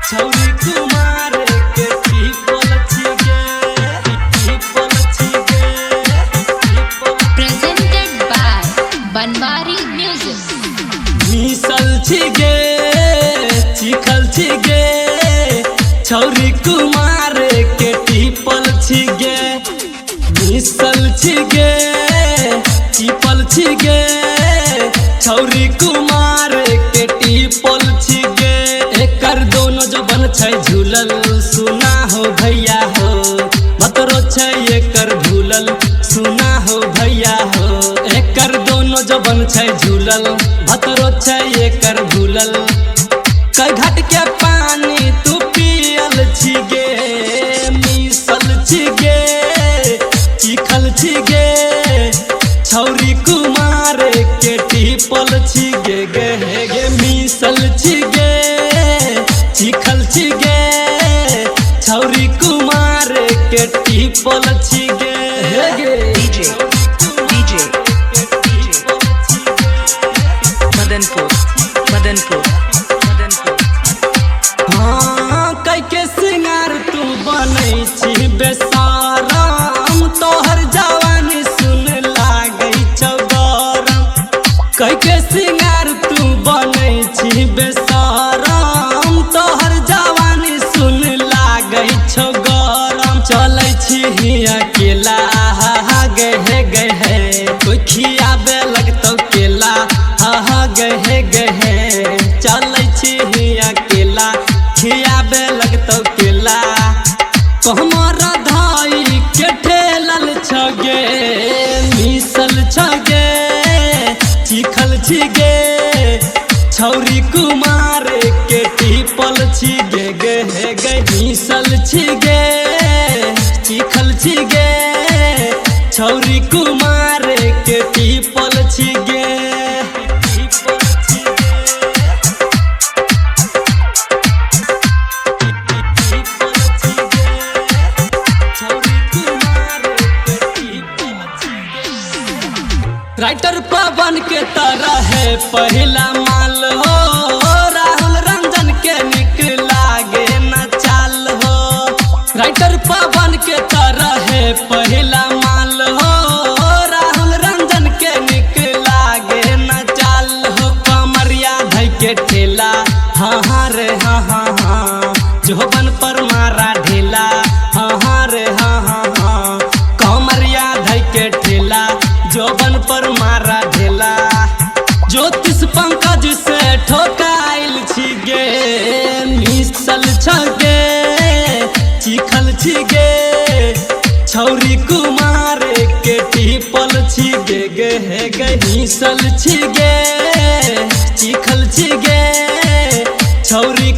छौरी कुमार के पीपल छिगे Presented by Banwari Music. मिसल छिगे चिखल छिगे छौरी कुमार के पीपल छिगे मिसल छिगे चिपल छिगे छौरी कुमार के पीपल छिगे एकर दोनों जो बन छै झूलल सुना हो भैया हो मतरो छै एकर झूलल सुना हो भैया हो एकर दोनों जो बन छै झूलल भतरो छै एकर झूलल कई घाट के पानी तू पियल छिगे मिसल छिगे चिखल छिगे छौरी कुमार के टीपल छिगे गे मिसल छिगे चिखल छिगे छौरी कुमार के टीपल छिगे DJ Madanpur हाँ कई के सिंगार तू बनै छी बेसाराम तोहर जवानी सुन लागै छौ गरम कई के सिंगार तू बनै छी बेसाराम तोहर जवानी सुन लागै छौ गरम चलै छी अकेला गहे कोई खियाबे लगतौ केला गहे चलै छी अकेला खियाबे लगतौ केला कहमर धाई के ठेलल छगे मिसल छगे चिखल छिगे छौरी कुमार के टीपल छिगे गे मिसल छिगे चिखल छिगे छौरी कुमार के टीपल छिगे राइटर पवन के तरह है पहला माल हो राहुल रंजन के निक लागे न चाल हो राइटर पवन के तरह है पहला माल हो राहुल रंजन के निक लागे न चाल हो कमरिया धै के ठेला हाँ रे हाँ जोबन पर मारा ढेला हाँ रे हाँ कमरिया धै के ठेला जोबन पर मारा ढेला ज्योतिष पंकज से ठोकाइल छिगे मिसल छगे चिखल छिगे छौरी कुमार के टीपल छिगे गे मिसल छिगे चिखल छिगे छौरी